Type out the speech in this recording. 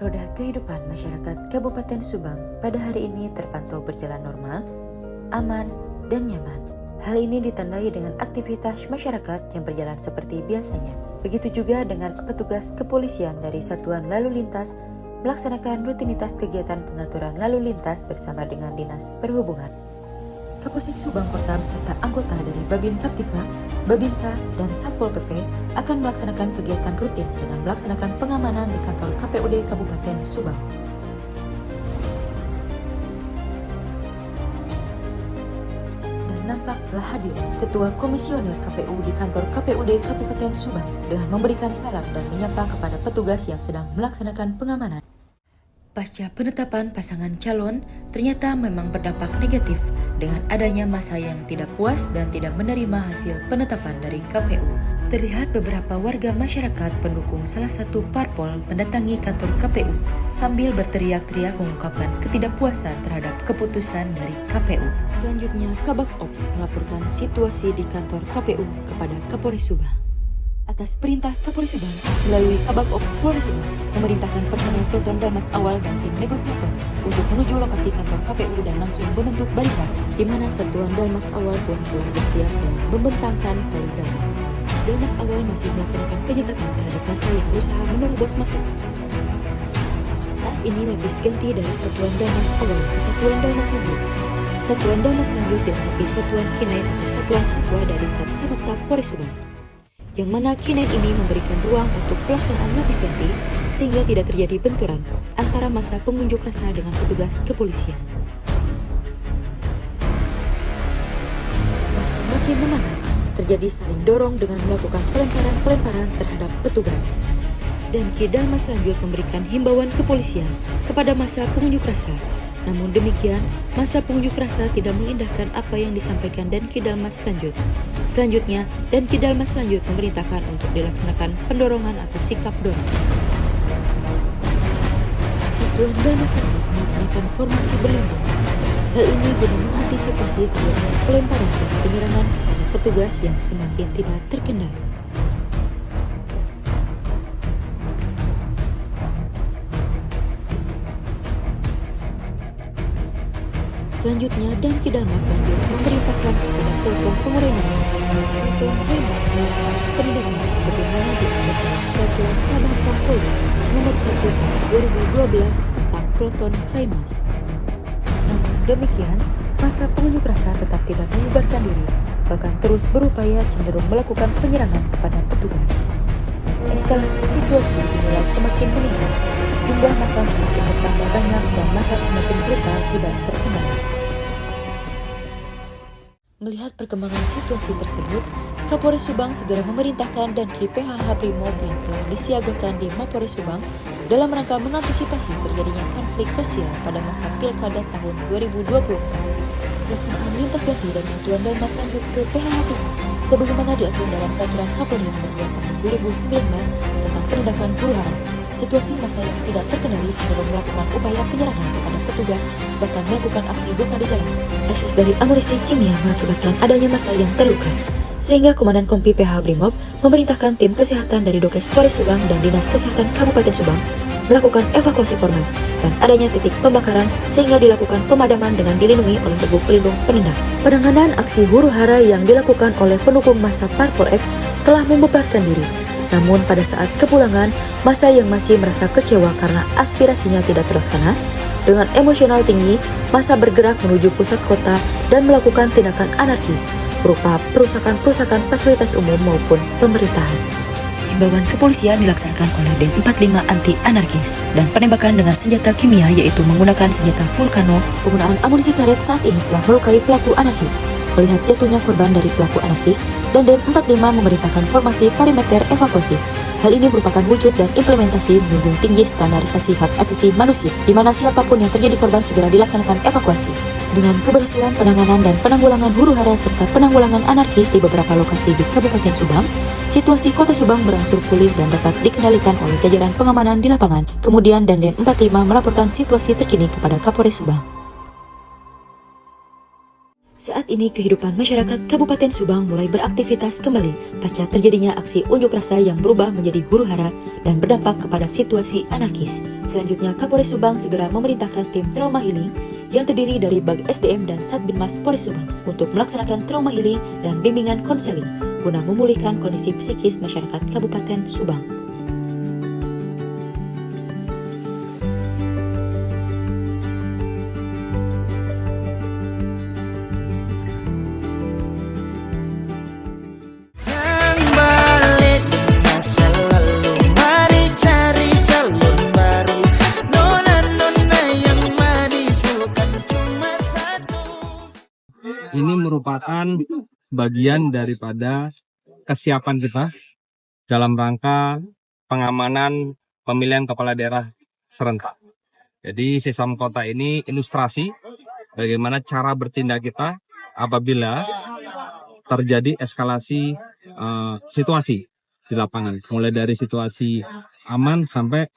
Roda kehidupan masyarakat Kabupaten Subang pada hari ini terpantau berjalan normal, aman, dan nyaman. Hal ini ditandai dengan aktivitas masyarakat yang berjalan seperti biasanya. Begitu juga dengan petugas kepolisian dari Satuan Lalu Lintas melaksanakan rutinitas kegiatan pengaturan lalu lintas bersama dengan Dinas Perhubungan. Kapolsek Subang Kota beserta anggota dari Babin Kaptibmas, Babinsa, dan Satpol PP akan melaksanakan kegiatan rutin dengan melaksanakan pengamanan di kantor KPUD Kabupaten Subang. Dan nampak telah hadir Ketua Komisioner KPU di kantor KPUD Kabupaten Subang dengan memberikan salam dan menyapa kepada petugas yang sedang melaksanakan pengamanan. Pasca penetapan pasangan calon, ternyata memang berdampak negatif dengan adanya massa yang tidak puas dan tidak menerima hasil penetapan dari KPU. Terlihat beberapa warga masyarakat pendukung salah satu parpol mendatangi kantor KPU sambil berteriak-teriak mengungkapkan ketidakpuasan terhadap keputusan dari KPU. Selanjutnya, Kabak Ops melaporkan situasi di kantor KPU kepada Kapolres Subang. Atas perintah Kapolres Subang, melalui Kabak Ops Polres Subang, memerintahkan personel Peleton Dalmas Awal dan tim negosiator untuk menuju lokasi kantor KPU dan langsung membentuk barisan, di mana Satuan Dalmas Awal pun telah bersiap dengan membentangkan tali Dalmas. Dalmas Awal masih melaksanakan penyekatan terhadap massa yang berusaha menerobos masuk. Saat ini lapis ganti dari Satuan Dalmas Awal ke Satuan Dalmas Lanjut. Satuan Dalmas Lanjut dilengkapi Satuan K9 atau Satuan Satwa dari Sat Samapta Polres Subang, yang mana K9 ini memberikan ruang untuk pelaksanaan lapis ganti sehingga tidak terjadi benturan antara massa pengunjuk rasa dengan petugas kepolisian. Massa makin memanas, terjadi saling dorong dengan melakukan pelemparan terhadap petugas. Dan Ki Dalmas Lanjut memberikan himbauan kepolisian kepada massa pengunjuk rasa. Namun demikian, massa pengunjuk rasa tidak mengindahkan apa yang disampaikan dan Ki Dalmas Lanjut. Selanjutnya, dan Ki Dalmas Lanjut memerintahkan untuk dilaksanakan pendorongan atau sikap dorong. Satuan Dalmas Lanjut melaksanakan formasi berlindung. Hal ini guna mengantisipasi terjadinya pelemparan dan penyerangan kepada petugas yang semakin tidak terkendali. Selanjutnya, dan Ki Dalmas Lanjut memerintahkan kepada Peleton Pengurai Massa. Peleton Raimas melaksanakan penindakan sebagaimana diatur dalam Peraturan Kabah Kapolri Nomor 1 Tahun 2012 tentang Peleton Raimas. Namun demikian, massa pengunjuk rasa tetap tidak membubarkan diri, bahkan terus berupaya cenderung melakukan penyerangan kepada petugas. Eskalasi situasi dinilai semakin meningkat, jumlah massa semakin bertambah banyak dan massa semakin brutal tidak terkendali. Melihat perkembangan situasi tersebut, Kapolres Subang segera memerintahkan dan Ki PHH Brimob yang telah disiagakan di Mapolres Subang dalam rangka mengantisipasi terjadinya konflik sosial pada masa Pilkada tahun 2024. Pelaksanaan lintas ganti dari Satuan Dalmas Lanjut ke PHH Brimob sebagaimana diatur dalam Peraturan Kapolri Nomor 2 Tahun 2019 tentang penindakan huru-hara. Situasi massa yang tidak terkendali cenderung melakukan upaya penyerangan kepada petugas, bahkan melakukan aksi blokade jalan. Ekses dari amunisi kimia mengakibatkan adanya massa yang terluka, sehingga Komandan Kompi PH Brimob memerintahkan tim kesehatan dari Dokes Polres Subang dan Dinas Kesehatan Kabupaten Subang melakukan evakuasi korban dan adanya titik pembakaran sehingga dilakukan pemadaman dengan dilindungi oleh tubuh pelindung penendang. Penanganan aksi huru-hara yang dilakukan oleh pendukung massa Parpol X telah membubarkan diri. Namun pada saat kepulangan, massa yang masih merasa kecewa karena aspirasinya tidak terlaksana, dengan emosional tinggi, massa bergerak menuju pusat kota dan melakukan tindakan anarkis, berupa perusakan fasilitas umum maupun pemerintahan. Himbauan kepolisian dilaksanakan oleh Dem 45 anti-anarkis dan penembakan dengan senjata kimia yaitu menggunakan senjata vulkano. Penggunaan amunisi karet saat ini telah melukai pelaku anarkis. Melihat jatuhnya korban dari pelaku anarkis, dan Dem 45 memerintahkan formasi perimeter evakuasi. Hal ini merupakan wujud dan implementasi menjunjung tinggi standarisasi hak asasi manusia, di mana siapapun yang terjadi korban segera dilaksanakan evakuasi. Dengan keberhasilan penanganan dan penanggulangan huru-hara serta penanggulangan anarkis di beberapa lokasi di Kabupaten Subang, situasi Kota Subang berangsur pulih dan dapat dikendalikan oleh jajaran pengamanan di lapangan. Kemudian Dandim 45 melaporkan situasi terkini kepada Kapolres Subang. Saat ini kehidupan masyarakat Kabupaten Subang mulai beraktivitas kembali pasca terjadinya aksi unjuk rasa yang berubah menjadi huru-hara dan berdampak kepada situasi anarkis. Selanjutnya, Kapolres Subang segera memerintahkan tim trauma healing yang terdiri dari Bag SDM dan Satbinmas Polres Subang untuk melaksanakan trauma healing dan bimbingan konseling guna memulihkan kondisi psikis masyarakat Kabupaten Subang. Ini merupakan bagian daripada kesiapan kita dalam rangka pengamanan pemilihan kepala daerah serentak. Jadi Sesam Kota ini ilustrasi bagaimana cara bertindak kita apabila terjadi eskalasi situasi di lapangan. Mulai dari situasi aman sampai